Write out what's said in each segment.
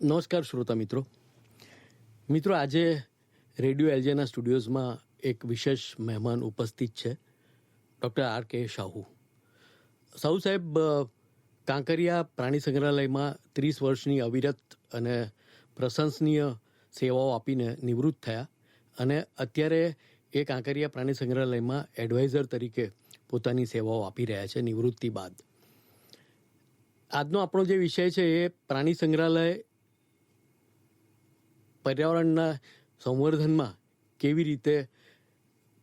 નમસ્કાર શ્રોતા મિત્રો, આજે રેડિયો એલજેના સ્ટુડિયોઝમાં એક વિશેષ મહેમાન ઉપસ્થિત છે, ડૉક્ટર R.K. સાહુ. સાહુ સાહેબ કાંકરિયા પ્રાણી સંગ્રહાલયમાં 30 વર્ષની અવિરત અને પ્રશંસનીય સેવાઓ આપીને નિવૃત્ત થયા અને અત્યારે એ કાંકરિયા પ્રાણી સંગ્રહાલયમાં એડવાઇઝર તરીકે પોતાની સેવાઓ આપી રહ્યા છે નિવૃત્તિ બાદ. આજનો આપણો જે વિષય છે એ પ્રાણી સંગ્રહાલય પર્યાવરણના સંવર્ધનમાં કેવી રીતે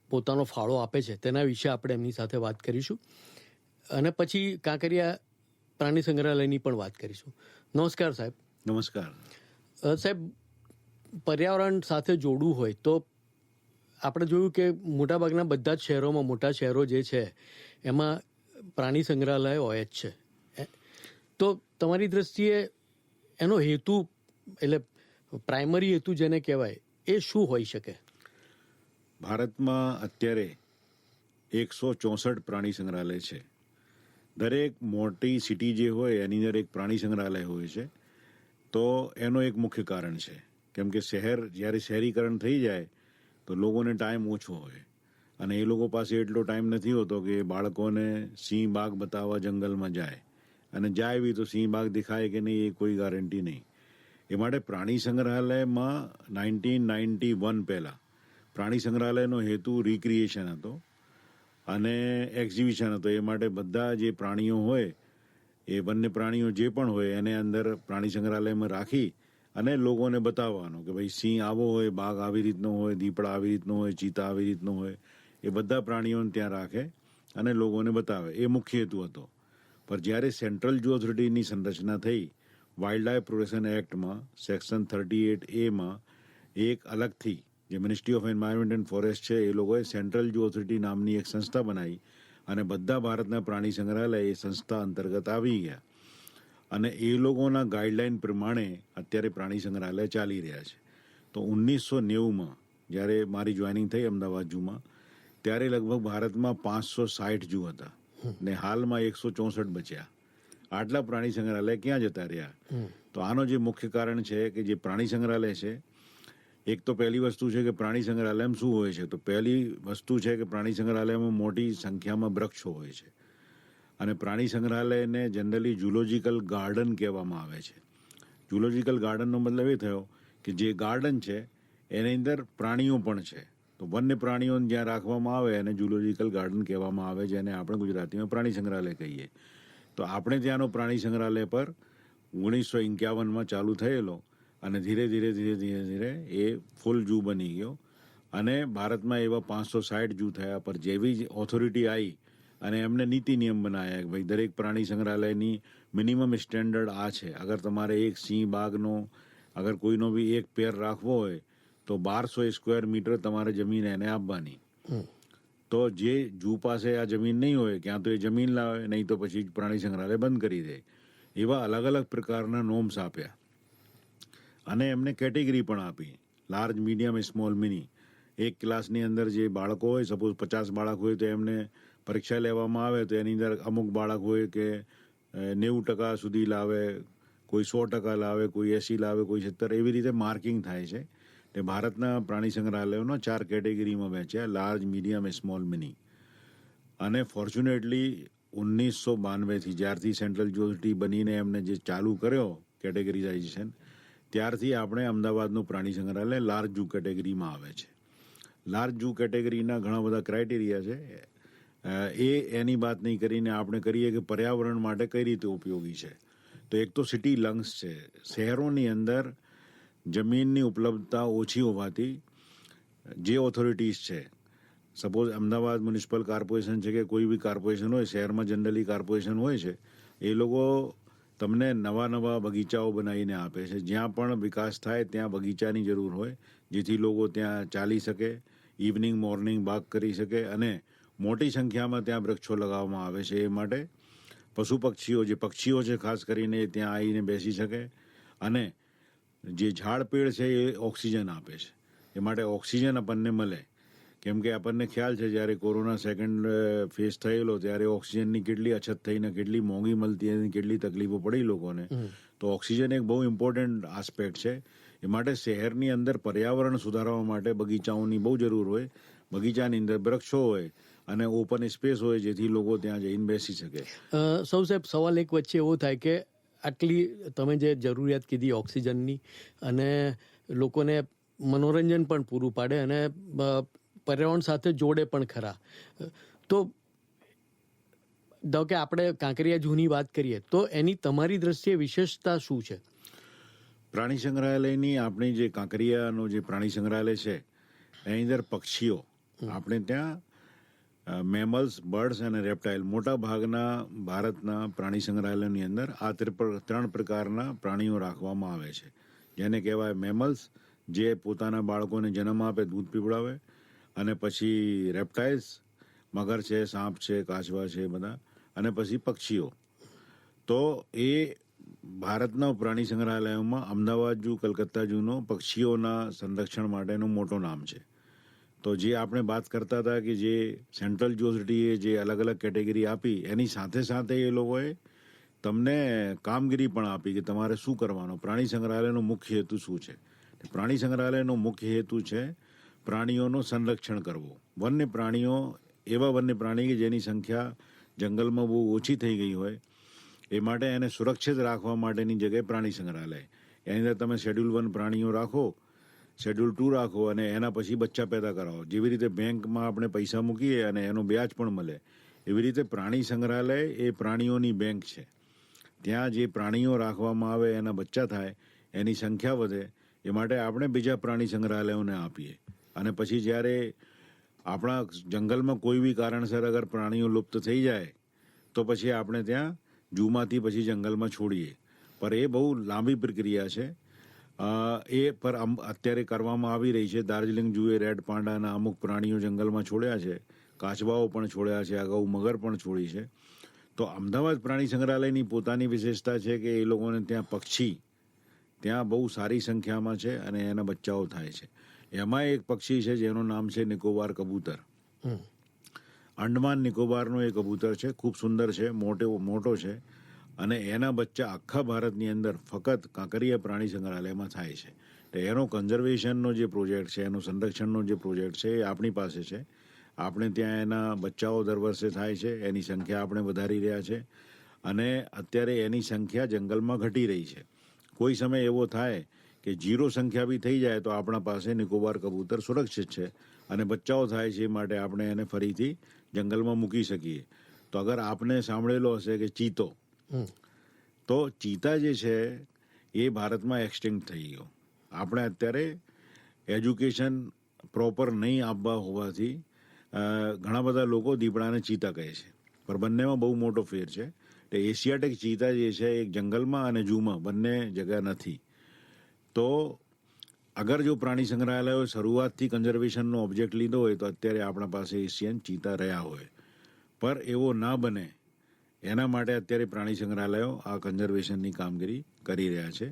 પોતાનો ફાળો આપે છે તેના વિશે આપણે એમની સાથે વાત કરીશું અને પછી કાંકરિયા પ્રાણી સંગ્રહાલયની પણ વાત કરીશું. નમસ્કાર સાહેબ. નમસ્કાર સાહેબ, પર્યાવરણ સાથે જોડવું હોય તો આપણે જોયું કે મોટાભાગના બધા જ શહેરોમાં, મોટા શહેરો જે છે એમાં પ્રાણી સંગ્રહાલય હોય જ છે. તો તમારી દ્રષ્ટિએ એનો હેતુ, એટલે પ્રાઇમરી હેતુ જેને કહેવાય, એ શું હોઈ શકે? ભારતમાં અત્યારે 164 પ્રાણી સંગ્રહાલય છે. દરેક મોટી સિટી જે હોય એની અંદર એક પ્રાણી સંગ્રહાલય હોય છે. તો એનો એક મુખ્ય કારણ છે, કેમ કે જ્યારે શહેરીકરણ થઈ જાય તો લોકોને ટાઈમ ઓછો હોય અને એ લોકો પાસે એટલો ટાઈમ નથી હોતો કે બાળકોને સિંહ બાગ બતાવવા જંગલમાં જાય, અને જાય બી તો સિંહ બાગ દેખાય કે નહીં એ કોઈ ગારંટી નહીં. એ માટે પ્રાણી સંગ્રહાલયમાં 1991 પહેલાં પ્રાણી સંગ્રહાલયનો હેતુ રિક્રિએશન હતો અને એક્ઝિબિશન હતો. એ માટે બધા જે પ્રાણીઓ હોય, એ વન્ય પ્રાણીઓ જે પણ હોય એને અંદર પ્રાણી સંગ્રહાલયમાં રાખી અને લોકોને બતાવવાનો કે ભાઈ સિંહ આવો હોય, બાઘ આવી રીતનો હોય, દીપડા આવી રીતનો હોય, ચિત્તા આવી રીતનો હોય. એ બધા પ્રાણીઓને ત્યાં રાખે અને લોકોને બતાવે. એ મુખ્ય હેતુ હતો. પણ જ્યારે સેન્ટ્રલ ઝૂ ઓથોરિટીની સંરચના થઈ, વાઇલ્ડ લાઇફ પ્રોટેક્શન એક્ટમાં સેક્શન 38A એક અલગથી જે ministry of environment and forest છે, એ લોકોએ સેન્ટ્રલ ઝૂ ઓથોરિટી નામની એક સંસ્થા બનાવી અને બધા ભારતના પ્રાણી સંગ્રહાલય એ સંસ્થા અંતર્ગત આવી ગયા અને એ લોકોના ગાઈડલાઇન પ્રમાણે અત્યારે પ્રાણી સંગ્રહાલય ચાલી રહ્યા છે. તો 1990માં જ્યારે મારી જોઈનિંગ થઈ અમદાવાદ ઝૂમાં, ત્યારે લગભગ ભારતમાં 560 ઝૂ હતા ને હાલમાં 164 બચ્યા. આટલા પ્રાણી સંગ્રહાલય ક્યાં જતા રહ્યા? તો આનો જે મુખ્ય કારણ છે કે જે પ્રાણી સંગ્રહાલય છે, એક તો પહેલી વસ્તુ છે કે પ્રાણી સંગ્રહાલયમાં શું હોય છે. તો પહેલી વસ્તુ છે કે પ્રાણી સંગ્રહાલયમાં મોટી સંખ્યામાં વૃક્ષો હોય છે અને પ્રાણી સંગ્રહાલયને જનરલી ઝૂલોજિકલ ગાર્ડન કહેવામાં આવે છે. ઝૂલોજિકલ ગાર્ડનનો મતલબ એ થયો કે જે ગાર્ડન છે એની અંદર પ્રાણીઓ પણ છે. તો વન્ય પ્રાણીઓને જ્યાં રાખવામાં આવે એને ઝૂલોજિકલ ગાર્ડન કહેવામાં આવે, જેને આપણે ગુજરાતીમાં પ્રાણી સંગ્રહાલય કહીએ. તો આપણે ત્યાંનો પ્રાણી સંગ્રહાલય પર 1951માં ચાલુ થયેલો અને ધીરે ધીરે એ ફૂલ ઝૂ બની ગયો અને ભારતમાં એવા 560 ઝૂ થયા. પર જેવી જ ઓથોરિટી આવી અને એમને નીતિ નિયમ બનાવ્યા કે ભાઈ દરેક પ્રાણી સંગ્રહાલયની મિનિમમ સ્ટેન્ડર્ડ આ છે. અગર તમારે એક સિંહ બાઘનો અગર કોઈનો બી એક પેર રાખવો હોય તો 1200 સ્ક્વેર મીટર તમારે જમીન એને આપવાની. તો જે ઝૂ પાસે આ જમીન નહીં હોય, ક્યાં તો એ જમીન લાવે, નહીં તો પછી પ્રાણી સંગ્રહાલય બંધ કરી દે. એવા અલગ અલગ પ્રકારના નોર્મ્સ આપ્યા અને એમને કેટેગરી પણ આપી, લાર્જ, મીડિયમ, સ્મોલ, મિની. એક ક્લાસની અંદર જે બાળકો હોય, સપોઝ 50 બાળક હોય તો એમને પરીક્ષા લેવામાં આવે તો એની અંદર અમુક બાળક હોય કે 90% સુધી લાવે, કોઈ 100% લાવે, કોઈ 80 લાવે, કોઈ 70. એવી રીતે માર્કિંગ થાય છે. તે ભારતના પ્રાણી સંગ્રહાલયોનો 4 કેટેગરીમાં વહેંચ્યા, લાર્જ, મીડિયમ, સ્મોલ, મિની. અને ફોર્ચ્યુનેટલી 1992થી જ્યારથી સેન્ટ્રલ ઝૂ ઓથોરિટી બનીને એમને જે ચાલુ કર્યો કેટેગરીઝાઇઝેશન, ત્યારથી આપણે અમદાવાદનું પ્રાણી સંગ્રહાલય લાર્જ ઝૂ કેટેગરીમાં આવે છે. લાર્જ ઝૂ કેટેગરીના ઘણા બધા ક્રાઇટેરિયા છે. એની વાત નહીં કરીને આપણે કરીએ કે પર્યાવરણ માટે કઈ રીતે ઉપયોગી છે. તો એક તો સિટી લંગ્સ છે. શહેરોની અંદર જમીનની ઉપલબ્ધતા ઓછી હોવાથી જે ઓથોરિટીઝ છે, સપોઝ અમદાવાદ મ્યુનિસિપલ કોર્પોરેશન છે કે કોઈ બી કોર્પોરેશન હોય, શહેરમાં જનરલી કોર્પોરેશન હોય છે, એ લોકો તમને નવા બગીચાઓ બનાવીને આપે છે. જ્યાં પણ વિકાસ થાય ત્યાં બગીચાની જરૂર હોય, જેથી લોકો ત્યાં ચાલી શકે, ઇવનિંગ મોર્નિંગ વોક કરી શકે અને મોટી સંખ્યામાં ત્યાં વૃક્ષો લગાવવામાં આવે છે. એ માટે પશુ પક્ષીઓ, જે પક્ષીઓ છે ખાસ કરીને, ત્યાં આવીને બેસી શકે અને જે ઝાડ પેડ છે એ ઓક્સિજન આપે છે. એ માટે ઓક્સિજન આપણને મળે. કેમ કે આપણને ખ્યાલ છે જ્યારે કોરોના સેકન્ડ ફેઝ થયેલો ત્યારે ઓક્સિજનની કેટલી અછત થઈને કેટલી મોંઘી મળતી હતી, કેટલી તકલીફો પડી લોકોને. તો તો ઓક્સિજન એક બહુ ઇમ્પોર્ટન્ટ આસ્પેક્ટ છે. એ માટે શહેરની અંદર પર્યાવરણ સુધારવા માટે બગીચાઓની બહુ જરૂર હોય. બગીચાની અંદર વૃક્ષો હોય અને ઓપન સ્પેસ હોય, જેથી લોકો ત્યાં જઈને બેસી શકે. સૌ સાહેબ, સવાલ એક વચ્ચે એવો થાય કે આટલી તમે જે જરૂરિયાત કીધી ઓક્સિજનની, અને લોકોને મનોરંજન પણ પૂરું પાડે અને પર્યાવરણ સાથે જોડે પણ ખરા, તો ધારો કે આપણે કાંકરિયા ઝૂની વાત કરીએ તો એની તમારી દ્રષ્ટિએ વિશેષતા શું છે? પ્રાણી સંગ્રહાલયની આપણી જે કાંકરિયાનો જે પ્રાણી સંગ્રહાલય છે એની અંદર પક્ષીઓ, આપણે ત્યાં મેમલ્સ, બર્ડ્સ અને રેપ્ટાઇલ, મોટા ભાગના ભારતના પ્રાણી સંગ્રહાલયની અંદર આ 3 પ્રકારના પ્રાણીઓ રાખવામાં આવે છે. જેને કહેવાય મેમલ્સ, જે પોતાના બાળકોને જન્મ આપે, દૂધ પીવડાવે, અને પછી રેપ્ટાઇલ્સ, મગર છે, સાપ છે, કાચબા છે બધા, અને પછી પક્ષીઓ. તો એ ભારતના પ્રાણી સંગ્રહાલયોમાં અમદાવાદ ઝૂ, કલકત્તા ઝૂનો પક્ષીઓના સંરક્ષણ માટેનું મોટું નામ છે. તો જે આપણે વાત કરતા હતા કે જે સેન્ટ્રલ યુનિવર્સિટીએ જે અલગ અલગ કેટેગરી આપી, એની સાથે સાથે એ લોકોએ તમને કામગીરી પણ આપી કે તમારે શું કરવાનું. પ્રાણી સંગ્રહાલયનો મુખ્ય હેતુ શું છે? પ્રાણી સંગ્રહાલયનો મુખ્ય હેતુ છે પ્રાણીઓનું સંરક્ષણ કરવું. વન્ય પ્રાણીઓ, એવા વન્ય પ્રાણી કે જેની સંખ્યા જંગલમાં બહુ ઓછી થઈ ગઈ હોય, એ માટે એને સુરક્ષિત રાખવા માટેની જગ્યાએ પ્રાણી સંગ્રહાલય. એની અંદર તમે શેડ્યુલ 1 પ્રાણીઓ રાખો, શેડ્યુલ 2 રાખો, અને એના પછી બચ્ચા પેદા કરાવો. જેવી રીતે બેંકમાં આપણે પૈસા મૂકીએ અને એનો વ્યાજ પણ મળે, એવી રીતે પ્રાણી સંગ્રહાલય એ પ્રાણીઓની બેંક છે. ત્યાં જે પ્રાણીઓ રાખવામાં આવે, એના બચ્ચા થાય, એની સંખ્યા વધે, એ માટે આપણે બીજા પ્રાણી સંગ્રહાલયોને આપીએ. અને પછી જ્યારે આપણા જંગલમાં કોઈ બી કારણસર અગર પ્રાણીઓ લુપ્ત થઈ જાય તો પછી આપણે ત્યાં ઝૂમાંથી પછી જંગલમાં છોડીએ. પર એ બહુ લાંબી પ્રક્રિયા છે. એ પર અત્યારે કરવામાં આવી રહી છે. દાર્જિલિંગ ઝૂએ રેડ પાંડાના અમુક પ્રાણીઓ જંગલમાં છોડ્યા છે, કાચબાઓ પણ છોડ્યા છે, અગાઉ મગર પણ છોડી છે. તો અમદાવાદ પ્રાણી સંગ્રહાલયની પોતાની વિશેષતા છે કે એ લોકોને ત્યાં પક્ષી ત્યાં બહુ સારી સંખ્યામાં છે અને એના બચ્ચાઓ થાય છે. એમાં એક પક્ષી છે જેનું નામ છે નિકોબાર કબૂતર. અંડમાન નિકોબારનો એ કબૂતર છે, ખૂબ સુંદર છે, મોટો છે, અને એના બચ્ચા આખા ભારતની અંદર ફક્ત કાંકરિયા પ્રાણી સંગ્રહાલયમાં થાય છે. તો એનો કન્ઝર્વેશનનો જે પ્રોજેક્ટ છે, એનો સંરક્ષણનો જે પ્રોજેક્ટ છે, એ આપણી પાસે છે. આપણે ત્યાં એના બચ્ચાઓ દર વર્ષે થાય છે, એની સંખ્યા આપણે વધારી રહ્યા છે, અને અત્યારે એની સંખ્યા જંગલમાં ઘટી રહી છે. કોઈ સમય એવો થાય કે 0 સંખ્યા બી થઈ જાય તો આપણા પાસે નિકોબાર કબૂતર સુરક્ષિત છે, અને બચ્ચાઓ થાય છે, એ માટે આપણે એને ફરીથી જંગલમાં મૂકી શકીએ. તો અગર આપને સાંભળેલો હશે કે ચીતો, તો ચીતા જે છે એ ભારતમાં એક્સટિંક્ટ થઈ ગયો. આપણે અત્યારે એજ્યુકેશન પ્રોપર નહીં આપવા હોવાથી ઘણા બધા લોકો દીપડાને ચીતા કહે છે, પણ બંનેમાં બહુ મોટો ફેર છે. તો એશિયાટિક ચીતા જે છે એ જંગલમાં અને ઝૂમાં બંને જગ્યા નથી. તો અગર જો પ્રાણી સંગ્રહાલયોએ શરૂઆતથી કન્ઝર્વેશનનો ઓબ્જેક્ટ લીધો હોય તો અત્યારે આપણા પાસે એશિયન ચીતા રહ્યા હોય. પર એવો ના બને એના માટે અત્યારે પ્રાણી સંગ્રહાલયો આ કન્ઝર્વેશનની કામગીરી કરી રહ્યા છે.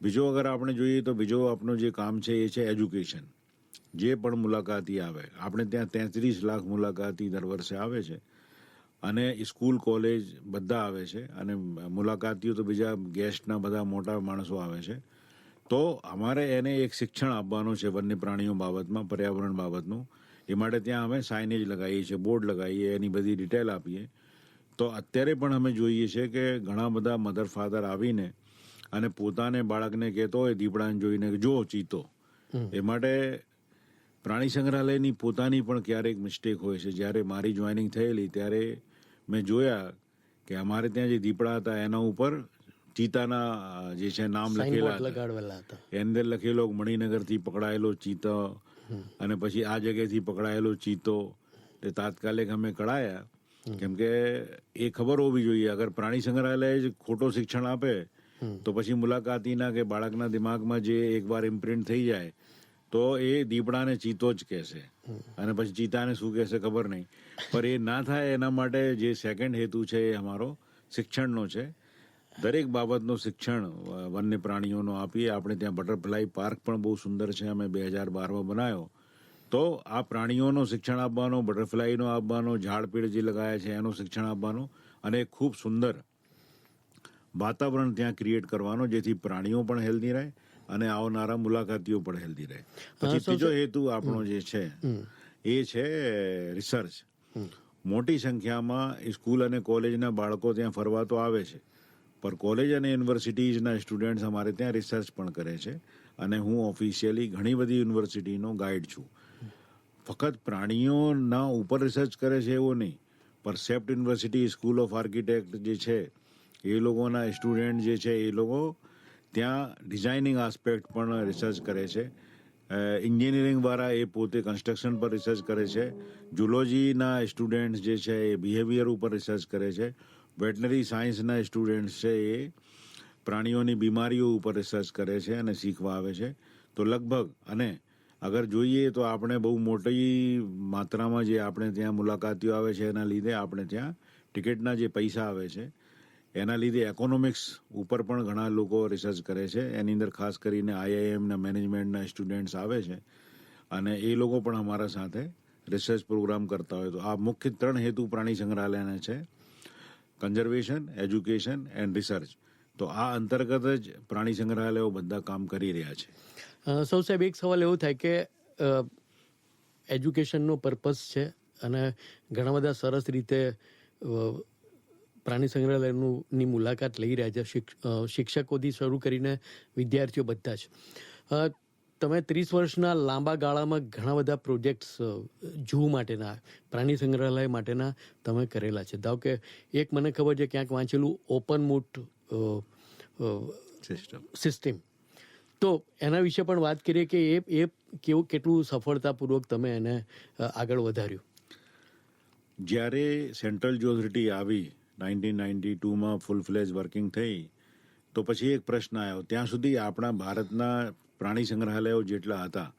બીજો અગર આપણે જોઈએ તો બીજો આપણું જે કામ છે એ છે એજ્યુકેશન. જે પણ મુલાકાતી આવે, આપણે ત્યાં 33 લાખ મુલાકાતી દર વર્ષે આવે છે, અને સ્કૂલ, કોલેજ બધા આવે છે, અને મુલાકાતીઓ તો બીજા ગેસ્ટના બધા મોટા માણસો આવે છે. તો અમારે એને એક શિક્ષણ આપવાનું છે વન્ય પ્રાણીઓ બાબતમાં, પર્યાવરણ બાબતનું. એ માટે ત્યાં અમે સાઇનેજ લગાવીએ છીએ, બોર્ડ લગાવીએ, એની બધી ડિટેલ આપીએ. તો અત્યારે પણ અમે જોઈએ છીએ કે ઘણા બધા મધર ફાધર આવીને અને પોતાને બાળકને કહેતો હોય દીપડાને જોઈને કે જો ચીતો. એ માટે પ્રાણી સંગ્રહાલયની પોતાની પણ ક્યારેક મિસ્ટેક હોય છે. જ્યારે મારી જોઈનિંગ થયેલી ત્યારે મેં જોયા કે અમારે ત્યાં જે દીપડા હતા એના ઉપર ચીતાના જે છે નામ લખેલા હતા. એની અંદર લખેલો મણિનગરથી પકડાયેલો ચીતો, અને પછી આ જગ્યાએથી પકડાયેલો ચીતો. તે તાત્કાલિક અમે કઢાયા, કેમ કે એ ખબર હોવી જોઈએ. અગર પ્રાણી સંગ્રહાલય જ ખોટો શિક્ષણ આપે તો પછી મુલાકાતીના કે બાળકના દિમાગમાં જે એકવાર ઇમ્પ્રિન્ટ થઈ જાય તો એ દીપડાને ચીતો જ કહેશે, અને પછી ચીતાને શું કહેશે ખબર નહીં. પણ એ ના થાય એના માટે જે સેકન્ડ હેતુ છે એ અમારો શિક્ષણનો છે. દરેક બાબતનું શિક્ષણ વન્ય પ્રાણીઓનો આપીએ. આપણે ત્યાં બટરફ્લાય પાર્ક પણ બહુ સુંદર છે, અમે 2012માં બનાવ્યો. તો આ પ્રાણીઓનું શિક્ષણ આપવાનું, બટરફ્લાયનો આપવાનો, ઝાડ પેડ જે લગાયા છે એનું શિક્ષણ આપવાનું, અને ખૂબ સુંદર વાતાવરણ ત્યાં ક્રિએટ કરવાનો જેથી પ્રાણીઓ પણ હેલ્ધી રહે અને આવનારા મુલાકાતીઓ પણ હેલ્ધી રહે. પછી ત્રીજો હેતુ આપણો જે છે એ છે રિસર્ચ. મોટી સંખ્યામાં સ્કૂલ અને કોલેજના બાળકો ત્યાં ફરવા તો આવે છે, પણ કોલેજ અને યુનિવર્સિટીઝના સ્ટુડન્ટ્સ અમારે ત્યાં રિસર્ચ પણ કરે છે અને હું ઓફિશિયલી ઘણી બધી યુનિવર્સિટીનો ગાઈડ છું. ફક્ત પ્રાણીઓના ઉપર રિસર્ચ કરે છે એવું નહીં, પણ CEPT university school of architect જે છે એ લોકોના સ્ટુડન્ટ જે છે એ લોકો ત્યાં ડિઝાઇનિંગ આસ્પેક્ટ પણ રિસર્ચ કરે છે. એન્જિનિયરિંગ વાળા એ પોતે કન્સ્ટ્રક્શન પર રિસર્ચ કરે છે. ઝુલોજીના સ્ટુડન્ટ્સ જે છે એ બિહેવિયર ઉપર રિસર્ચ કરે છે. વેટનરી સાયન્સના સ્ટુડન્ટ્સ છે એ પ્રાણીઓની બીમારીઓ ઉપર રિસર્ચ કરે છે અને શીખવા આવે છે. તો લગભગ અને અગર જોઈએ તો આપણે બહુ મોટી માત્રામાં જે આપણે ત્યાં મુલાકાતીઓ આવે છે એના લીધે આપણે ત્યાં ટિકિટના જે પૈસા આવે છે એના લીધે ઇકોનોમિક્સ ઉપર પણ ઘણા લોકો રિસર્ચ કરે છે. એની અંદર ખાસ કરીને IIMના મેનેજમેન્ટના સ્ટુડન્ટ્સ આવે છે અને એ લોકો પણ અમારા સાથે રિસર્ચ પ્રોગ્રામ કરતા હોય. તો આ મુખ્ય 3 હેતુ પ્રાણી સંગ્રહાલયના છે: કન્ઝર્વેશન, એજ્યુકેશન એન્ડ રિસર્ચ. તો આ અંતર્ગત જ પ્રાણી સંગ્રહાલયો બધા કામ કરી રહ્યા છે. સૌ સાહેબ, એક સવાલ એવો થાય કે એજ્યુકેશનનો પર્પઝ છે અને ઘણા બધા સરસ રીતે પ્રાણી સંગ્રહાલયની મુલાકાત લઈ રહ્યા છે, શિક્ષકોથી શરૂ કરીને વિદ્યાર્થીઓ બધા જ. તમે 30 વર્ષના લાંબા ગાળામાં ઘણા બધા પ્રોજેક્ટ્સ ઝૂ માટેના, પ્રાણી સંગ્રહાલય માટેના તમે કરેલા છે. ધારો કે એક મને ખબર છે, ક્યાંક વાંચેલું ઓપન મૂટ સિસ્ટમ. તો એના વિશે પણ વાત કરીએ કે એ કેટલું સફળતાપૂર્વક તમે એને આગળ વધાર્યું. જ્યારે સેન્ટ્રલ ઝૂ ઓથોરિટી આવી 1992માં ફૂલ ફ્લેજ વર્કિંગ થઈ, તો પછી એક પ્રશ્ન આવ્યો. ત્યાં સુધી આપણા ભારતના પ્રાણી સંગ્રહાલયો જેટલા હતા,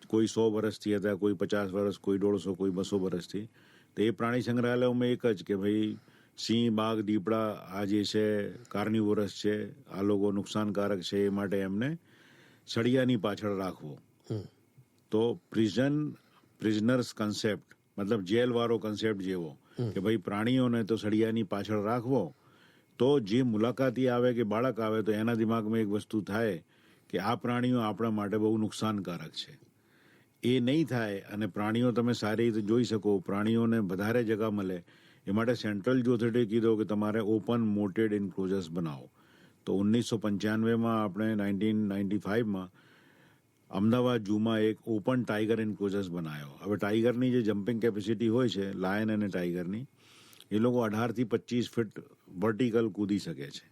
કોઈ 100 વર્ષથી હતા, કોઈ 50 વર્ષ, કોઈ 150, કોઈ 200 વર્ષથી. તો એ પ્રાણી સંગ્રહાલયોમાં એક જ કે ભાઈ સિંહ, બાઘ, દીપડા આ જે છે કાર્નિવોરસ છે, આ લોકો નુકસાનકારક છે, એ માટે એમને સળિયાની પાછળ રાખવો. તો પ્રિઝનર્સ કન્સેપ્ટ, મતલબ જેલવાળો કન્સેપ્ટ જેવો કે ભાઈ પ્રાણીઓને તો સળિયાની પાછળ રાખવો, તો જે મુલાકાતી આવે કે બાળક આવે તો એના દિમાગમાં એક વસ્તુ થાય કે આ પ્રાણીઓ આપણા માટે બહુ નુકસાનકારક છે. એ નહીં થાય અને પ્રાણીઓ તમે સારી રીતે જોઈ શકો, પ્રાણીઓને વધારે જગા મળે, એ માટે સેન્ટ્રલ ઝૂ ઓથોરિટીએ કીધું કે તમારે ઓપન મોટેડ ઇન્ક્લોઝર્સ બનાવો. તો 1995માં આપણે 1995માં અમદાવાદ ઝૂમાં એક ઓપન ટાઈગર ઇન્ક્લોઝર્સ બનાવ્યો. હવે ટાઈગરની જે જમ્પિંગ કેપેસિટી હોય છે, લાયન અને ટાઈગરની, એ લોકો 18 થી 25 ફીટ વર્ટિકલ કૂદી શકે છે,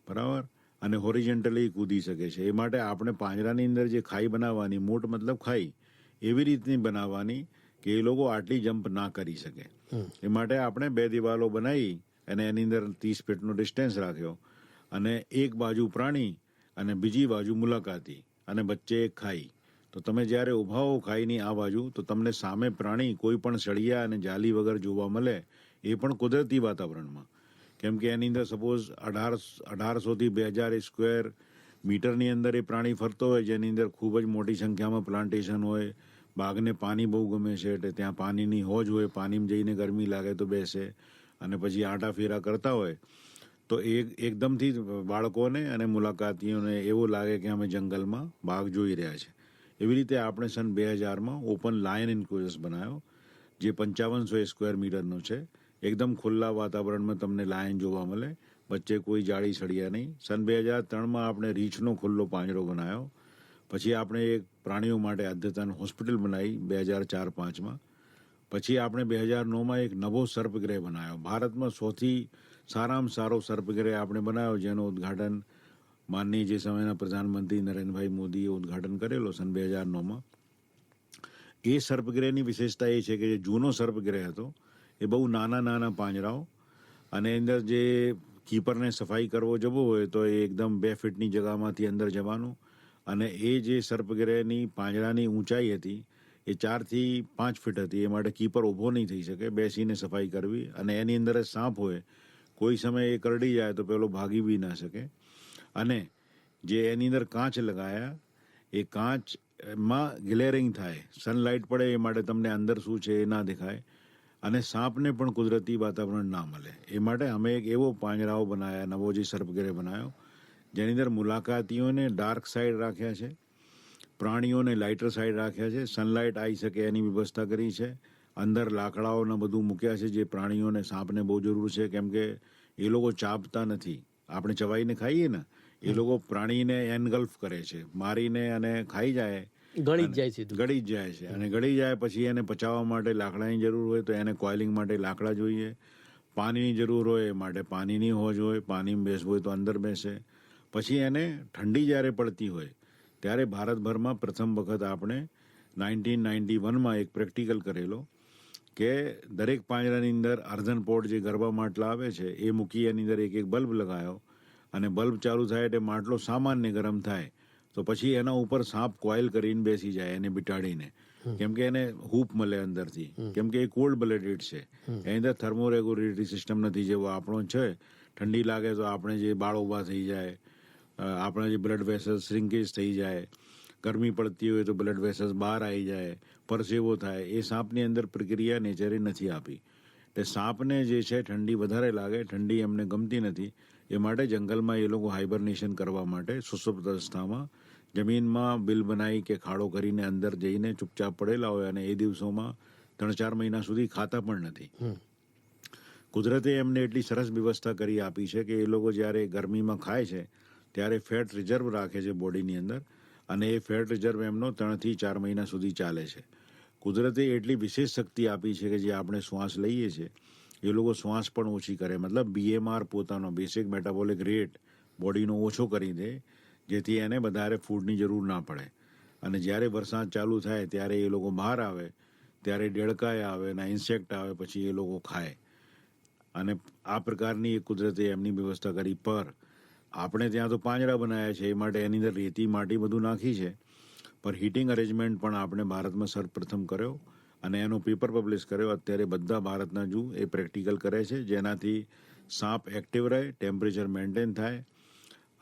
બરાબર, અને હોરિજેન્ટલી કૂદી શકે છે. એ માટે આપણે પાંજરાની અંદર જે ખાઈ બનાવવાની, મોટ મતલબ ખાઈ, એવી રીતની બનાવવાની કે એ લોકો આટલી જમ્પ ના કરી શકે. એ માટે આપણે 2 દિવાલો બનાવી અને એની અંદર 30 ફીટનો ડિસ્ટન્સ રાખ્યો અને એક બાજુ પ્રાણી અને બીજી બાજુ મુલાકાતી અને વચ્ચે એક ખાઈ. તો તમે જ્યારે ઊભા હો ખાઈની આ બાજુ, તો તમને સામે પ્રાણી કોઈ પણ સળિયા અને જાલી વગર જોવા મળે, એ પણ કુદરતી વાતાવરણમાં. કેમ કે એની અંદર સપોઝ 1800 થી 2000 સ્ક્વેર મીટરની અંદર એ પ્રાણી ફરતો હોય, જેની અંદર ખૂબ જ મોટી સંખ્યામાં પ્લાન્ટેશન હોય. બાઘને પાણી બહુ ગમે છે એટલે ત્યાં પાણીની હોજ હોય, પાણીમાં જઈને ગરમી લાગે તો બેસે અને પછી આંટા ફેરા કરતા હોય. તો એકદમથી બાળકોને અને મુલાકાતીઓને એવું લાગે કે અમે જંગલમાં બાઘ જોઈ રહ્યા છે. એવી રીતે આપણે સન 2000માં ઓપન લાયન ઇન્ક્લોઝર્સ બનાવ્યો, જે 5500 સ્ક્વેર મીટરનો છે. એકદમ ખુલ્લા વાતાવરણમાં તમને લાયન જોવા મળે, વચ્ચે કોઈ જાળી સળિયા નહીં. સન 2003માં આપણે રીંછનો ખુલ્લો પાંજરો બનાવ્યો. પછી આપણે એક પ્રાણીઓ માટે અદ્યતન હોસ્પિટલ બનાવી 2004-05માં. પછી આપણે 2009માં એક નવો સર્પગૃહ બનાવ્યો. ભારતમાં સૌથી સારામાં સારો સર્પગૃહ આપણે બનાવ્યો, જેનું ઉદ્ઘાટન માનનીય જે સમયના પ્રધાનમંત્રી નરેન્દ્રભાઈ મોદીએ ઉદ્ઘાટન કરેલો સન 2009માં. એ સર્પગૃહની વિશેષતા એ છે કે જે જૂનો સર્પગૃહ હતો એ બહુ નાના પાંજરાઓ, અને અંદર જે કીપરને સફાઈ કરવો જવો હોય તો એ એકદમ 2 ફીટની જગામાંથી અંદર જવાનું. અને એ જે સર્પગૃહની પાંજરાની ઊંચાઈ હતી એ 4 થી 5 ફીટ હતી. એ માટે કીપર ઊભો નહીં થઈ શકે, બેસીને સફાઈ કરવી. અને એની અંદર જ સાપ હોય, કોઈ સમયે એ કરડી જાય તો પેલો ભાગી બી ના શકે. અને જે એની અંદર કાચ લગાયા, એ કાચમાં ગ્લેરિંગ થાય, સનલાઇટ પડે એ માટે તમને અંદર શું છે એ ના દેખાય. અને સાપને પણ કુદરતી વાતાવરણ ના મળે એ માટે અમે એક એવો પાંજરાઓ બનાવ્યા, નવો જે સર્પગૃહ બનાવ્યો, જેની અંદર મુલાકાતીઓને ડાર્ક સાઈડ રાખ્યા છે, પ્રાણીઓને લાઇટર સાઈડ રાખ્યા છે, સનલાઇટ આવી શકે એની વ્યવસ્થા કરી છે, અંદર લાકડાઓને બધું મૂક્યા છે, જે પ્રાણીઓને સાપને બહુ જરૂર છે, કેમ કે એ લોકો ચાપતા નથી. આપણે ચવાઈને ખાઈએ ને, એ લોકો પ્રાણીને એનગલ્ફ કરે છે, મારીને અને ખાઈ જાય, ગળી જ જાય સીધું. ગળી જ જાય છે. અને ગળી જાય પછી એને પચાવવા માટે લાકડાની જરૂર હોય તો એને કોઇલિંગ માટે લાકડા જોઈએ, પાણીની જરૂર હોય એ માટે પાણીની હોજ હોય, પાણીમાં બેસવું હોય તો અંદર બેસે. પછી એને ઠંડી જ્યારે પડતી હોય ત્યારે ભારતભરમાં પ્રથમ વખત આપણે 1991માં એક પ્રેક્ટિકલ કરેલો કે દરેક પાંજરાની અંદર અર્ધન પોટ જે ગરબા માટલા આવે છે એ મૂકી એની અંદર એક એક બલ્બ લગાવ્યો, અને બલ્બ ચાલુ થાય એટલે માટલો સામાન્ય ગરમ થાય તો પછી એના ઉપર સાપ કોઇલ કરીને બેસી જાય એને બિટાડીને, કેમ કે એને હૂપ મળે અંદરથી, કેમ કે એ કોલ્ડ બ્લડેડ છે, એની અંદર થર્મોરેગ્યુલેટરી સિસ્ટમ નથી જેવો આપણો છે. ઠંડી લાગે તો આપણે જે બાળ ઊભા થઈ જાય, આપણા જે બ્લડ વેસલ્સ શ્રિંકેજ થઈ જાય, ગરમી પડતી હોય તો બ્લડ વેસલ્સ બહાર આવી જાય, પરસેવો થાય, એ સાપની અંદર પ્રક્રિયા નેચરે નથી આપી. એટલે સાપને જે છે ઠંડી વધારે લાગે, ઠંડી એમને ગમતી નથી, એ માટે જંગલમાં એ લોકો હાઇબરનેશન કરવા માટે સુષુપ્ત અવસ્થામાં જમીનમાં બિલ બનાવી કે ખાડો કરીને અંદર જઈને ચૂપચાપ પડેલા હોય, અને એ દિવસોમાં 3-4 મહિના સુધી ખાતા પણ નથી. કુદરતે એમને એટલી સરસ વ્યવસ્થા કરી આપી છે કે એ લોકો જ્યારે ગરમીમાં ખાય છે ત્યારે ફેટ રિઝર્વ રાખે છે બોડીની અંદર, અને એ ફેટ રિઝર્વ એમનો 3 થી 4 મહિના સુધી ચાલે છે. કુદરતે એટલી વિશેષ શક્તિ આપી છે કે જે આપણે શ્વાસ લઈએ છીએ એ લોકો શ્વાસ પણ ઓછી કરે, મતલબ BMR પોતાનો બેસિક મેટાબોલિક રેટ બોડીનો ઓછો કરી દે, જેથી એને વધારે ફૂડની જરૂર ના પડે. અને જ્યારે વરસાદ ચાલુ થાય ત્યારે એ લોકો બહાર આવે, ત્યારે દેડકાય આવે ને ઇન્સેક્ટ આવે, પછી એ લોકો ખાય. અને આ પ્રકારની કુદરતે એમની વ્યવસ્થા કરી. પર આપણે ત્યાં તો પાંજરા બનાવ્યા છે એ માટે એની અંદર રેતી માટી બધું નાખી છે, પર હીટિંગ અરેન્જમેન્ટ પણ આપણે ભારતમાં સર્વપ્રથમ કર્યો અને એનો પેપર પબ્લિશ કર્યો. અત્યારે બધા ભારતના જૂ એ પ્રેક્ટિકલ કરે છે, જેનાથી સાપ એક્ટિવ રહે, ટેમ્પરેચર મેન્ટેન થાય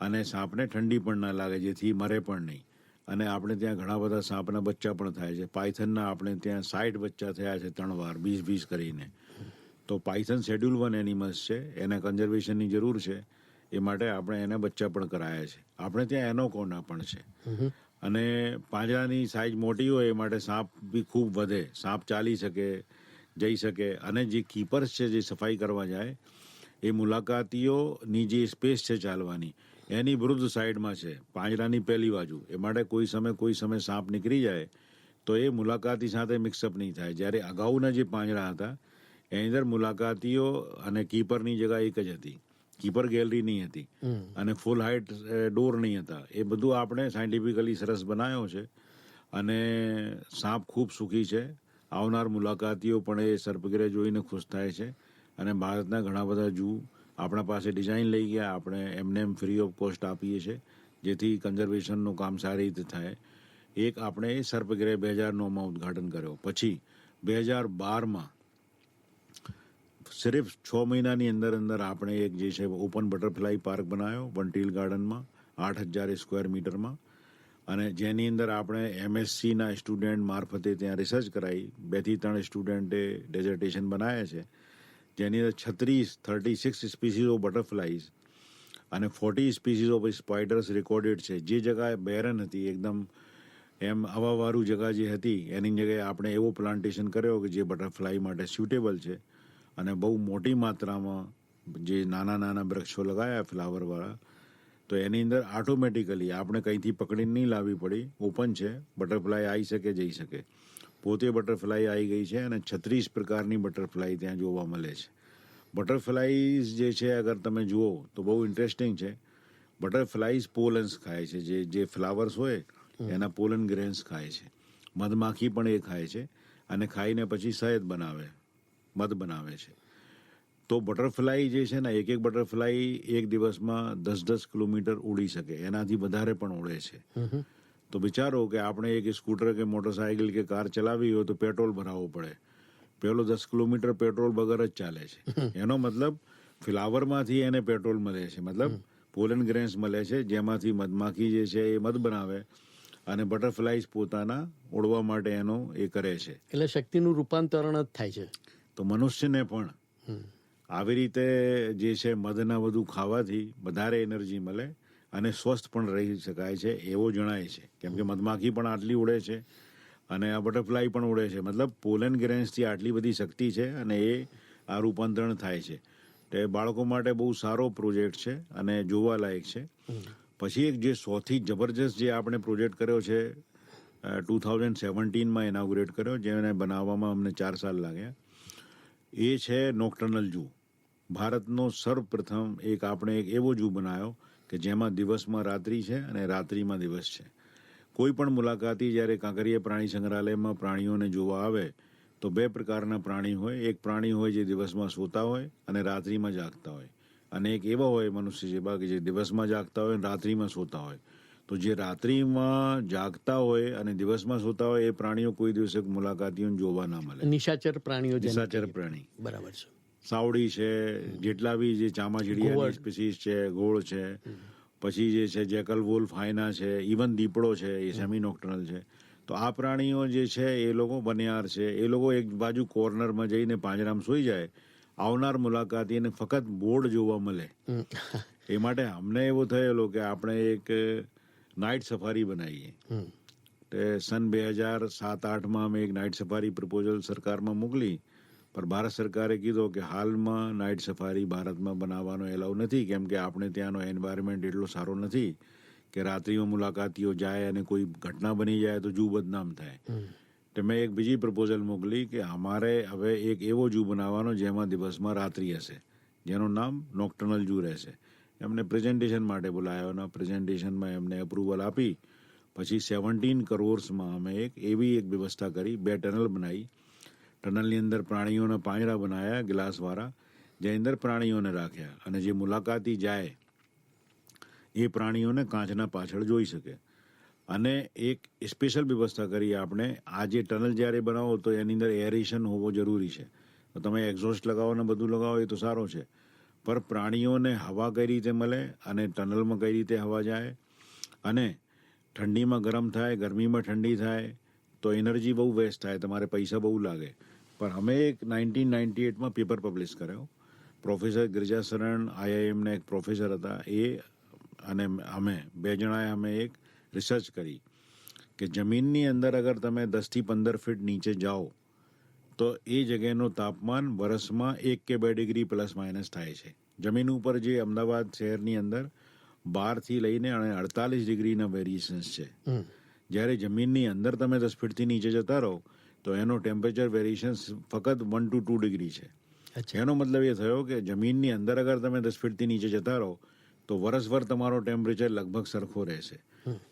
અને સાપને ઠંડી પણ ના લાગે, જેથી મરે પણ નહીં. અને આપણે ત્યાં ઘણા બધા સાપના બચ્ચા પણ થાય છે. પાયથનના આપણે ત્યાં 60 બચ્ચા થયા છે 3 વાર 20 કરીને. તો પાયથન શેડ્યુલ 1 એનિમલ્સ છે, એને કન્ઝર્વેશનની જરૂર છે, એ માટે આપણે એને બચ્ચા પણ કરાયા છે. આપણે ત્યાં એનોકોના પણ છે. અને પાંજરાની સાઇઝ મોટી હોય એ માટે સાપ બી ખૂબ વધે, સાપ ચાલી શકે, જઈ શકે. અને જે કીપર્સ છે જે સફાઈ કરવા જાય, એ મુલાકાતીઓની જે સ્પેસ છે ચાલવાની એની વિરુદ્ધ સાઈડમાં છે, પાંજરાની પહેલી બાજુ. એ માટે કોઈ સમય સાપ નીકળી જાય તો એ મુલાકાતી સાથે મિક્સઅપ નહીં થાય. જ્યારે અગાઉના જે પાંજરા હતા એની અંદર મુલાકાતીઓ અને કીપરની જગ્યા એક જ હતી, કીપર ગેલરી નહીં હતી, અને ફૂલ હાઇટ ડોર નહીં હતા. એ બધું આપણે સાયન્ટિફિકલી સરસ બનાવ્યો છે, અને સાપ ખૂબ સુખી છે. આવનાર મુલાકાતીઓ પણ એ સર્પગૃહ જોઈને ખુશ થાય છે. અને ભારતના ઘણા બધા જૂ આપણા પાસે ડિઝાઇન લઈ ગયા, આપણે એમને એમ ફ્રી ઓફ કોસ્ટ આપીએ છીએ, જેથી કન્ઝર્વેશનનું કામ સારી રીતે થાય. એક આપણે એ સર્પગૃહ 2009માં ઉદ્ઘાટન કર્યો. પછી 2012માં સિર્ફ 6 મહિનાની અંદર આપણે એક જે છે ઓપન બટરફ્લાય પાર્ક બનાવ્યો વનટીલ ગાર્ડનમાં 8,000 સ્ક્વેર મીટરમાં, અને જેની અંદર આપણે MSCના સ્ટુડન્ટ મારફતે ત્યાં રિસર્ચ કરાવી. 2 થી 3 સ્ટુડન્ટે ડેઝર્ટેશન બનાવ્યા છે, જેની અંદર 36 સ્પીસીઝ ઓફ બટરફ્લાઇઝ અને 40 સ્પીસીઝ ઓફ સ્પાઇડર્સ રેકોર્ડેડ છે. જે જગ્યાએ બેરન હતી, એકદમ એમ હવાવાળું જગ્યા જે હતી, એની જગ્યાએ આપણે એવો પ્લાન્ટેશન કર્યો કે જે બટરફ્લાય માટે સ્યુટેબલ છે. અને બહુ મોટી માત્રામાં જે નાના વૃક્ષો લગાવ્યા ફ્લાવરવાળા, તો એની અંદર ઓટોમેટિકલી આપણે કંઈથી પકડીને નહીં લાવવી પડી. ઓપન છે, બટરફ્લાય આવી શકે, જઈ શકે. પોતે બટરફ્લાય આવી ગઈ છે, અને 36 પ્રકારની બટરફ્લાય ત્યાં જોવા મળે છે. બટરફ્લાઇઝ જે છે અગર તમે જુઓ તો બહુ ઇન્ટરેસ્ટિંગ છે. બટરફ્લાઇઝ પોલન્સ ખાય છે, જે ફ્લાવર્સ હોય એના પોલન ગ્રેન્સ ખાય છે. મધમાખી પણ એ ખાય છે, અને ખાઈને પછી શહેદ બનાવે, મધ બનાવે છે. તો બટરફ્લાય જે છે ને, એક બટરફ્લાય એક દિવસમાં 10-10 કિલોમીટર ઉડી શકે, એનાથી વધારે પણ ઉડે છે. તો વિચારો કે આપણે એક સ્કૂટર કે મોટરસાયકલ કે કાર ચલાવી હોય તો પેટ્રોલ ભરાવવું પડે, પેલો 10 કિલોમીટર પેટ્રોલ વગર જ ચાલે છે. એનો મતલબ ફ્લાવરમાંથી એને પેટ્રોલ મળે છે, મતલબ પોલન ગ્રેન્સ મળે છે, જેમાંથી મધમાખી જે છે એ મધ બનાવે, અને બટરફ્લાઇઝ પોતાના ઉડવા માટે એનો એ કરે છે. એટલે શક્તિનું રૂપાંતરણ જ થાય છે. તો મનુષ્યને પણ આવી રીતે જે છે મધના વધુ ખાવાથી વધારે એનર્જી મળે અને સ્વસ્થ પણ રહી શકાય છે એવો જણાય છે. કેમ કે મધમાખી પણ આટલી ઉડે છે અને આ બટરફ્લાય પણ ઉડે છે. મતલબ પોલેન ગ્રેન્સથી આટલી બધી શક્તિ છે અને એ આ રૂપાંતરણ થાય છે. તે બાળકો માટે બહુ સારો પ્રોજેક્ટ છે અને જોવાલાયક છે. પછી એક જે સૌથી જબરજસ્ત જે આપણે પ્રોજેક્ટ કર્યો છે 2017માં ઇનાગ્યુરેટ કર્યો, જેને બનાવવામાં અમને 4 સાલ લાગ્યા, એ છે નોક્ટર્નલ ઝૂ. ભારતનો સર્વપ્રથમ આપણે એક એવો ઝૂ બનાવ્યો કે જેમાં દિવસમાં રાત્રિ છે અને રાત્રિમાં દિવસ છે. કોઈ પણ મુલાકાતી જ્યારે કાંકરિયા પ્રાણી સંગ્રહાલયમાં પ્રાણીઓને જોવા આવે તો 2 પ્રકારના પ્રાણી હોય. એક પ્રાણી હોય જે દિવસમાં સૂતા હોય અને રાત્રિમાં જાગતા હોય, અને એક એવા હોય મનુષ્ય જેવા કે જે દિવસમાં જાગતા હોય અને રાત્રિમાં સૂતા હોય. તો જે રાત્રિમાં જાગતા હોય અને દિવસમાં સૂતા હોય એ પ્રાણીઓ કોઈ દિવસે મુલાકાતીઓને જોવા ના મળે. નિશાચર પ્રાણીઓ જેને નિશાચર કહીએ. પ્રાણી, બરાબર છે. સાવડી છે, જેટલા બી જે ચામાચીડિયાની સ્પીસીસ છે, ગોળ છે, પછી જે છે જેકલ વોલ્ફ હાયના છે, ઇવન દીપડો છે, એ સેમી નોક્ટર્નલ છે. તો આ પ્રાણીઓ જે છે એ લોકો બનિયાર છે, એ લોકો એક બાજુ કોર્નરમાં જઈને પાંજરામાં સૂઈ જાય. આવનાર મુલાકાતીને ફક્ત બોર્ડ જોવા મળે. એ માટે અમને એવું થયેલું કે આપણે એક નાઇટ સફારી બનાવીએ. તે સન 2007-8માં અમે એક નાઇટ સફારી પ્રપોઝલ સરકારમાં મોકલી, પણ ભારત સરકારે કીધું કે હાલમાં નાઇટ સફારી ભારતમાં બનાવવાનો એલાઉ નથી, કેમ કે આપણે ત્યાંનો એન્વાયરમેન્ટ એટલો સારો નથી કે રાત્રિમાં મુલાકાતીઓ જાય અને કોઈ ઘટના બની જાય તો ઝૂ બદનામ થાય. તો મેં એક બીજી પ્રપોઝલ મોકલી કે અમારે હવે એક એવો ઝૂ બનાવવાનો જેમાં દિવસમાં રાત્રિ હશે, જેનું નામ નોક્ટર્નલ ઝૂ રહેશે. એમને પ્રેઝન્ટેશન માટે બોલાયો અને પ્રેઝન્ટેશનમાં એમને અપ્રુવલ આપી. પછી 17 કરોડમાં અમે એવી એક વ્યવસ્થા કરી, 2 ટનલ બનાવી. ટનલની અંદર પ્રાણીઓના પાંજરા બનાવ્યા ગ્લાસવાળા, જેની અંદર પ્રાણીઓને રાખ્યા, અને જે મુલાકાતી જાય એ પ્રાણીઓને કાચના પાછળ જોઈ શકે. અને એક સ્પેશિયલ વ્યવસ્થા કરી આપણે, આ જે ટનલ જ્યારે બનાવો તો એની અંદર એરેશન હોવો જરૂરી છે. તો તમે એક્ઝોસ્ટ લગાવો ને બધું લગાવો એ તો સારો છે, પર પ્રાણીઓને હવા કઈ રીતે મળે અને ટનલમાં કઈ રીતે હવા જાય, અને ઠંડીમાં ગરમ થાય, ગરમીમાં ઠંડી થાય તો એનર્જી બહુ વેસ્ટ થાય, તમારે પૈસા બહુ લાગે. પણ અમે એક 1998માં પેપર પબ્લિશ કર્યો. પ્રોફેસર ગિરિજાશરણ IIMના એક પ્રોફેસર હતા, એ અને અમે 2 જણાએ અમે એક રિસર્ચ કરી કે જમીનની અંદર અગર તમે 10 થી 15 ફીટ નીચે જાઓ તો એ જગ્યાનું તાપમાન વર્ષમાં 1 કે 2 ડિગ્રી પ્લસ માઇનસ થાય છે. જમીન ઉપર જે અમદાવાદ શહેરની અંદર 12 થી લઈને 48 ડિગ્રીના વેરિએશન્સ છે. જ્યારે જમીનની અંદર તમે 10 ફીટથી નીચે જતા રહો તો એનો ટેમ્પરેચર વેરિએશન્સ ફક્ત 1 to 2 ડિગ્રી છે. એનો મતલબ એ થયો કે જમીનની અંદર અગર તમે 10 ફીટથી નીચે જતા રહો તો વર્ષભર તમારો ટેમ્પરેચર લગભગ સરખો રહેશે.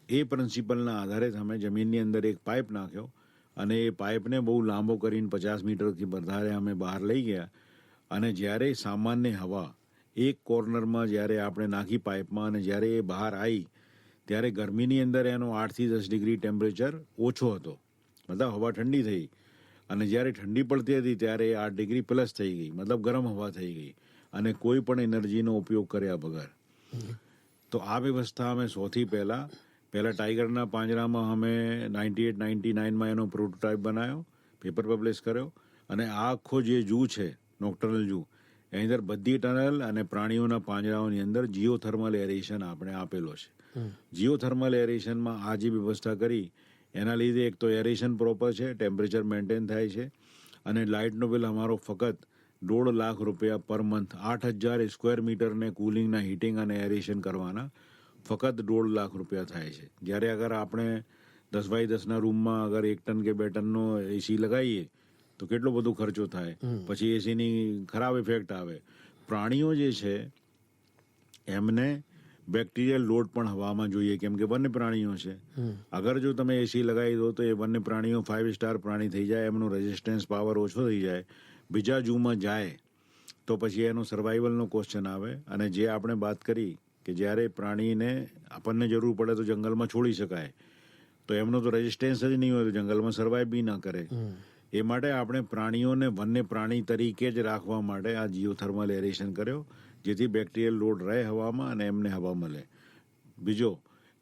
એ પ્રિન્સિપલના આધારે અમે જમીનની અંદર એક પાઇપ નાખ્યો, અને એ પાઇપને બહુ લાંબો કરીને 50 મીટરથી વધારે અમે બહાર લઈ ગયા. અને જ્યારે સામાન્ય હવા એક કોર્નરમાં જ્યારે આપણે નાખી પાઇપમાં, અને જ્યારે એ બહાર આવી ત્યારે ગરમીની અંદર એનો 8 થી 10 ડિગ્રી ટેમ્પરેચર ઓછો હતો, મતલબ હવા ઠંડી થઈ. અને જ્યારે ઠંડી પડતી હતી ત્યારે 8 ડિગ્રી પ્લસ થઈ ગઈ, મતલબ ગરમ હવા થઈ ગઈ, અને કોઈ પણ એનર્જીનો ઉપયોગ કર્યા વગર. તો આ વ્યવસ્થા અમે સૌથી પહેલા ટાઈગરના પાંજરામાં અમે 98-99માં એનો પ્રોટોટાઇપ બનાવ્યો, પેપર પબ્લિશ કર્યો. અને આ આખો જે ઝૂ છે નોક્ટર્નલ ઝૂ, એની અંદર બધી ટનલ અને પ્રાણીઓના પાંજરાઓની અંદર જીઓથર્મલ એરેશન આપણે આપેલો છે. જીઓથર્મલ એરેશનમાં આ જે વ્યવસ્થા કરી એના લીધે એક તો એરેશન પ્રોપર છે, ટેમ્પરેચર મેન્ટેન થાય છે, અને લાઇટનો બિલ અમારો ફક્ત 1.5 લાખ રૂપિયા પર મંથ, 8,000 સ્ક્વેર મીટરને કુલિંગના હીટિંગ અને એરેશન કરવાના ફક્ત 1.5 લાખ રૂપિયા થાય છે. જ્યારે અગર આપણે 10x10ના રૂમમાં અગર 1 ટન કે 2 ટનનો એસી લગાવીએ તો કેટલો બધો ખર્ચો થાય, પછી એસીની ખરાબ ઇફેક્ટ આવે. પ્રાણીઓ જે છે એમને બેક્ટેરિયલ લોડ પણ હવામાં જોઈએ, કેમ કે વન્ય પ્રાણીઓ છે. અગર જો તમે એસી લગાવી દો તો એ વન્ય પ્રાણીઓ 5 સ્ટાર પ્રાણી થઈ જાય, એમનો રેઝિસ્ટન્સ પાવર ઓછો થઈ જાય, બીજા ઝૂમાં જાય તો પછી એનો સર્વાઈવલનો ક્વેશ્ચન આવે. અને જે આપણે વાત કરી કે જ્યારે પ્રાણીને આપણને જરૂર પડે તો જંગલમાં છોડી શકાય, તો એમનો તો રેઝિસ્ટન્સ જ નહીં હોય તો જંગલમાં સર્વાઈવ બી ના કરે. એ માટે આપણે પ્રાણીઓને વન્ય પ્રાણી તરીકે જ રાખવા માટે આ જીઓથર્મલ એરેશન કર્યો, જેથી બેક્ટેરિયલ લોડ રહે હવામાં અને એમને હવા મળે. બીજો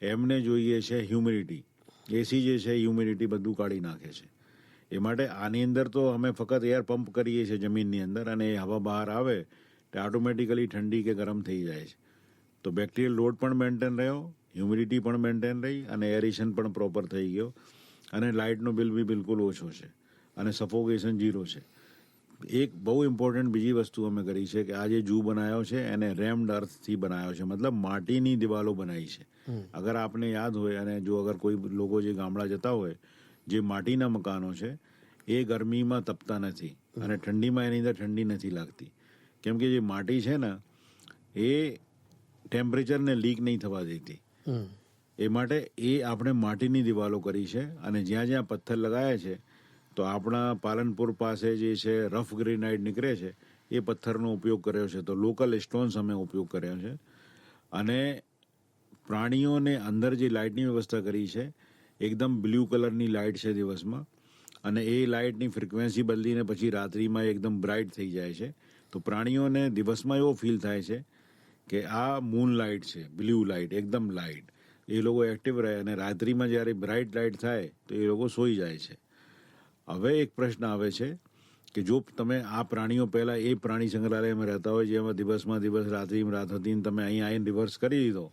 એમને જોઈએ છે હ્યુમિડિટી. એસી જે છે હ્યુમિડિટી બધું કાઢી નાખે છે. એ માટે આની અંદર તો અમે ફક્ત એર પંપ કરીએ છીએ જમીનની અંદર, અને એ હવા બહાર આવે તો ઓટોમેટિકલી ઠંડી કે ગરમ થઈ જાય છે. તો બેક્ટેરિયલ લોડ પણ મેન્ટેન રહ્યો, હ્યુમિડિટી પણ મેન્ટેન રહી, અને એરેશન પણ પ્રોપર થઈ ગયો, અને લાઇટનો બિલ બી બિલકુલ ઓછો છે, અને સફોકેશન 0 છે. એક બહુ ઇમ્પોર્ટન્ટ બીજી વસ્તુ અમે કરી છે કે આ જે જૂ બનાવ્યો છે એને રેમ્ડ અર્થથી બનાવ્યો છે, મતલબ માટીની દિવાલો બનાવી છે. અગર આપને યાદ હોય, અને જો અગર કોઈ લોકો જે ગામડા જતા હોય, જે માટીના મકાનો છે એ ગરમીમાં તપતા નથી, અને ઠંડીમાં એની અંદર ઠંડી નથી લાગતી, કેમ કે જે માટી છે ને એ ટેમ્પરેચરને લીક નહીં થવા દેતી. એ માટે એ આપણે માટીની દિવાલો કરી છે, અને જ્યાં જ્યાં પથ્થર લગાયા છે તો આપણા પાલનપુર પાસે જે છે રફ ગ્રેનાઇટ નીકળે છે એ પથ્થરનો ઉપયોગ કર્યો છે. તો લોકલ સ્ટોન્સ અમે ઉપયોગ કર્યો છે, અને પ્રાણીઓને અંદર જે લાઇટની વ્યવસ્થા કરી છે એકદમ બ્લુ કલરની લાઇટ છે દિવસમાં, અને એ લાઇટની ફ્રિકવન્સી બદલીને પછી રાત્રિમાં એકદમ બ્રાઇટ થઈ જાય છે. તો પ્રાણીઓને દિવસમાં એવો ફીલ થાય છે કે આ મૂન લાઇટ છે, બ્લુ લાઇટ, એકદમ લાઇટ. એ લોકો એક્ટિવ રહે, અને રાત્રિમાં જ્યારે બ્રાઇટ લાઇટ થાય તો એ લોકો સૂઈ જાય છે. હવે એક પ્રશ્ન આવે છે કે જો તમે આ પ્રાણીઓ પહેલાં એ પ્રાણી સંગ્રહાલયમાં રહેતા હોય જેમાં દિવસમાં દિવસ રાત્રિમાં રાત હતી, ને તમે અહીં આવીને રિવર્સ કરી દીધો,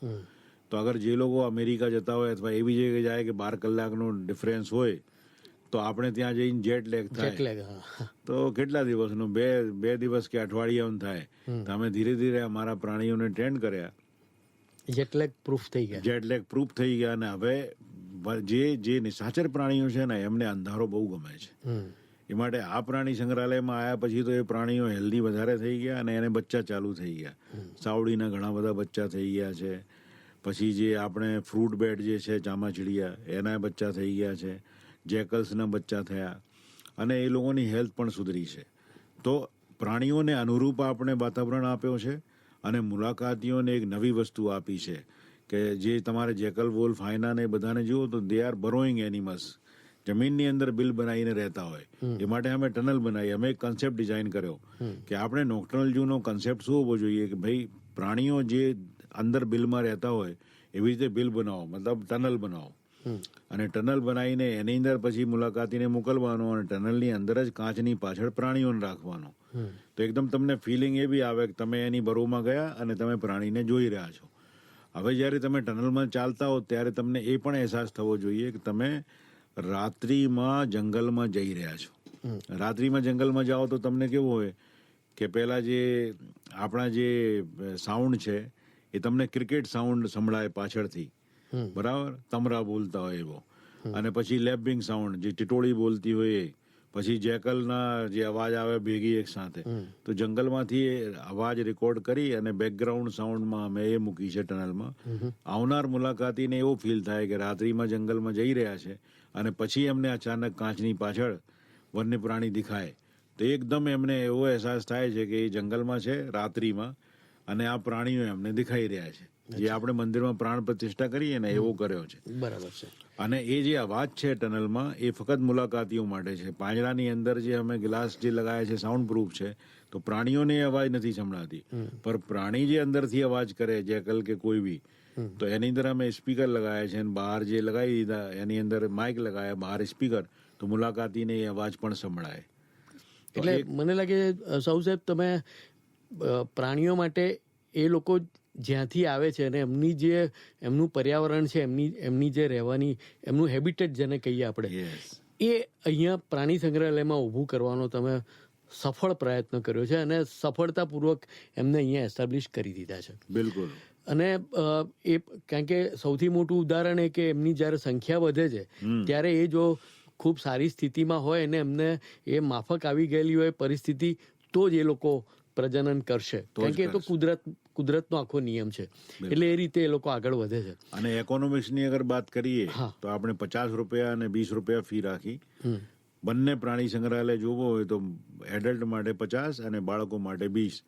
તો અગર જે લોકો અમેરિકા જતા હોય અથવા એવી જગ્યાએ જાય કે 12 કલાકનો ડિફરન્સ હોય, તો આપણે ત્યાં જઈને જેટ લેગ થાય તો કેટલા દિવસનું, બે દિવસ કે અઠવાડિયાનું થાય. તો અમે ધીરે ધીરે અમારા પ્રાણીઓને ટ્રેન કર્યા, જેટલેગ પ્રૂફ થઈ ગયા, જેટલેગ પ્રૂફ થઈ ગયા. અને હવે જે નિશાચર પ્રાણીઓ છે ને એમને અંધારો બહુ ગમે છે. એ માટે આ પ્રાણી સંગ્રહાલયમાં આવ્યા પછી તો એ પ્રાણીઓ હેલ્ધી વધારે થઈ ગયા, અને એને બચ્ચા ચાલુ થઈ ગયા. સાવડીના ઘણા બધા બચ્ચા થઈ ગયા છે. પછી જે આપણે ફ્રૂટ બેટ જે છે ચામાચીડિયા, એના બચ્ચા થઈ ગયા છે. જેકલ્સના બચ્ચા થયા, અને એ લોકોની હેલ્થ પણ સુધરી છે. તો પ્રાણીઓને અનુરૂપ આપણે વાતાવરણ આપ્યો છે, અને મુલાકાતીઓને એક નવી વસ્તુ આપી છે કે જે તમારે જેકલ, વોલ્ફ, હાયના ને બધાને જુઓ તો દે આર બરોઈંગ એનિમલ્સ, જમીનની અંદર બિલ બનાવીને રહેતા હોય. એ માટે અમે ટનલ બનાવી, અમે એક કન્સેપ્ટ ડિઝાઇન કર્યો કે આપણે નોક્ટર્નલ ઝૂનો કન્સેપ્ટ શું હોવો જોઈએ કે ભાઈ પ્રાણીઓ જે અંદર બિલમાં રહેતા હોય એવી રીતે બિલ બનાવો, મતલબ ટનલ બનાવો, અને ટનલ બનાવીને એની અંદર પછી મુલાકાતીને મોકલવાનો, અને ટનલની અંદર જ કાચની પાછળ પ્રાણીઓને રાખવાનો. તો એકદમ તમને ફિલિંગ એવી આવે કે તમે એની બરોમાં ગયા અને તમે પ્રાણીને જોઈ રહ્યા છો. હવે જ્યારે તમે ટનલમાં ચાલતા હો ત્યારે તમને એ પણ અહેસાસ થવો જોઈએ કે તમે રાત્રિમાં જંગલમાં જઈ રહ્યા છો. રાત્રિમાં જંગલમાં જાઓ તો તમને કેવું હોય કે પહેલાં જે આપણા જે સાઉન્ડ છે એ તમને ક્રિકેટ સાઉન્ડ સંભળાય પાછળથી, બરાબર, તમરા બોલતા હોય એવો, અને પછી લેપિંગ સાઉન્ડ જે ટીટોળી બોલતી હોય એ, પછી જેકલના જે અવાજ આવે ભેગી એક સાથે. તો જંગલમાંથી અવાજ રેકોર્ડ કરી અને બેકગ્રાઉન્ડ સાઉન્ડમાં અમે એ મૂકી છે ટનલમાં. આવનાર મુલાકાતીને એવો ફીલ થાય કે રાત્રિમાં જંગલમાં જઈ રહ્યા છે, અને પછી એમને અચાનક કાચની પાછળ વન્ય પ્રાણી દેખાય તો એકદમ એમને એવો અહેસાસ થાય છે કે એ જંગલમાં છે રાત્રિમાં, અને આ પ્રાણીઓ એમને દેખાઈ રહ્યા છે. જે આપણે મંદિરમાં પ્રાણ પ્રતિષ્ઠા કરીએ ને એવો કર્યો છે. બરાબર છે. અને એ જે અવાજ છે ટનલમાં એ ફક્ત મુલાકાતીઓ માટે છે. પાંજરાની અંદર જે અમે ગ્લાસ જે લગાવ્યા છે સાઉન્ડ પ્રૂફ છે, તો પ્રાણીઓને એ અવાજ નથી સંભળાતી, પણ પ્રાણી જે અંદરથી અવાજ કરે, જેકલ કે કોઈ બી, તો એની અંદર અમે સ્પીકર લગાવ્યા છે, અને બહાર જે લગાવી દીધા એની અંદર માઇક લગાવ્યા, બહાર સ્પીકર, તો મુલાકાતીને એ અવાજ પણ સંભળાય. એટલે મને લાગે સૌ સાહેબ તમે પ્રાણીઓ માટે એ લોકો જ્યાંથી આવે છે અને એમની જે એમનું પર્યાવરણ છે, એમની જે રહેવાની એમનું હેબિટેટ જેને કહીએ આપણે, એ અહીંયા પ્રાણી સંગ્રહાલયમાં ઊભું કરવાનો તમે સફળ પ્રયત્ન કર્યો છે, અને સફળતાપૂર્વક એમને અહીંયા એસ્ટાબ્લિશ કરી દીધા છે. બિલકુલ. અને એ કારણ કે સૌથી મોટું ઉદાહરણ એ કે એમની જ્યારે સંખ્યા વધે છે ત્યારે એ જો ખૂબ સારી સ્થિતિમાં હોય અને એમને એ માફક આવી ગયેલી હોય પરિસ્થિતિ, તો જ એ લોકો પ્રજનન કરશે, કારણ કે એ તો કુદરતનો આખો નિયમ છે. એટલે એ રીતે એ લોકો આગળ વધે છે. અને ઇકોનોમિક્સની અગર વાત કરીએ તો આપણે 50 રૂપિયા અને 20 રૂપિયા ફી રાખી. બંને પ્રાણી સંગ્રહાલય જોવો હોય તો એડલ્ટ માટે 50 અને બાળકો માટે 20.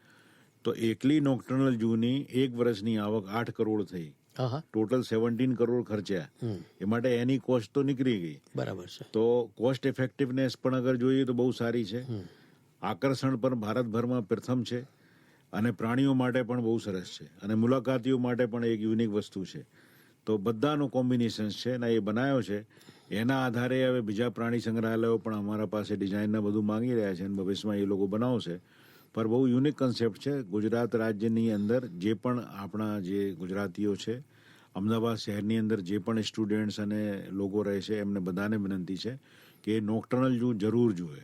તો એકલી નોક્ટર્નલ ઝૂની એક વર્ષની આવક 8 કરોડ થઈ. ટોટલ 17 કરોડ ખર્ચ્યા. એ માટે એની કોસ્ટ તો નીકળી ગઈ. બરાબર છે. તો કોસ્ટ ઇફેક્ટિવનેસ પણ અગર જોઈએ તો બહુ સારી છે. આકર્ષણ પણ ભારતભરમાં પ્રથમ છે, અને પ્રાણીઓ માટે પણ બહુ સરસ છે, અને મુલાકાતીઓ માટે પણ એક યુનિક વસ્તુ છે. તો બધાનો કોમ્બિનેશન છે ને એ બનાવ્યો છે. એના આધારે હવે બીજા પ્રાણી સંગ્રહાલયો પણ અમારા પાસે ડિઝાઇનને બધું માંગી રહ્યા છે અને ભવિષ્યમાં એ લોકો બનાવશે. પર બહુ યુનિક કન્સેપ્ટ છે. ગુજરાત રાજ્યની અંદર જે પણ આપણા જે ગુજરાતીઓ છે, અમદાવાદ શહેરની અંદર જે પણ સ્ટુડન્ટ્સ અને લોકો રહે છે, એમને બધાને વિનંતી છે કે નોક્ટર્નલ ઝૂ જરૂર જુએ.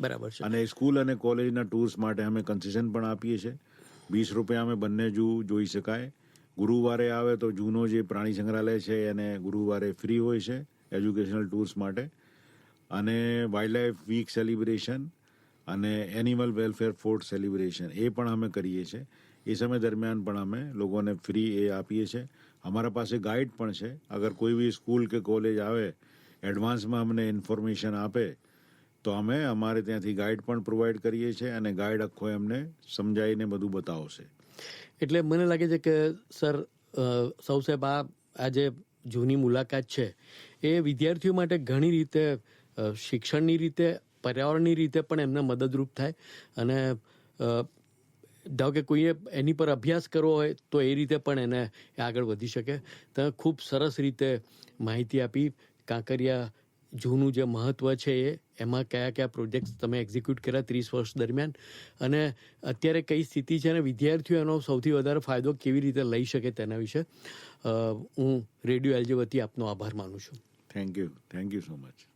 બરાબર છે. અને સ્કૂલ અને કોલેજના ટૂર્સ માટે અમે કન્સેશન પણ આપીએ છીએ. 20 રૂપિયા અમે બંને ઝૂ જોઈ શકાય. ગુરુવારે આવે તો ઝૂનો જે પ્રાણી સંગ્રહાલય છે એને ગુરુવારે ફ્રી હોય છે એજ્યુકેશનલ ટૂર્સ માટે. અને વાઇલ્ડલાઇફ વીક સેલિબ્રેશન અને એનિમલ વેલફેર ફોર્ટ સેલિબ્રેશન એ પણ અમે કરીએ છીએ. એ સમય દરમિયાન પણ અમે લોકોને ફ્રી એ આપીએ છીએ. અમારા પાસે ગાઈડ પણ છે. અગર કોઈ બી સ્કૂલ કે કોલેજ આવે, એડવાન્સમાં અમને ઇન્ફોર્મેશન આપે તો અમે અમારે ત્યાંથી ગાઈડ પણ પ્રોવાઈડ કરીએ છીએ અને ગાઈડ આખો એમને સમજાવીને બધું બતાવશે. એટલે મને લાગે છે કે સર સૌ સાહેબ આ જે જૂની મુલાકાત છે એ વિદ્યાર્થીઓ માટે ઘણી રીતે શિક્ષણની રીતે, પર્યાવરણની રીતે પણ એમને મદદરૂપ થાય. અને ધારો કે કોઈએ એની પર અભ્યાસ કરવો હોય તો એ રીતે પણ એને આગળ વધી શકે. તમે ખૂબ સરસ રીતે માહિતી આપી. કાંકરિયા ઝૂનું જે મહત્ત્વ છે એમાં કયા કયા પ્રોજેક્ટ્સ તમે એક્ઝિક્યુટ કર્યા 30 વર્ષ દરમિયાન, અને અત્યારે કઈ સ્થિતિ છે અને વિદ્યાર્થીઓ એનો સૌથી વધારે ફાયદો કેવી રીતે લઈ શકે તેના વિશે હું રેડિયો એલજે વતી આપનો આભાર માનું છું. Thank you so much.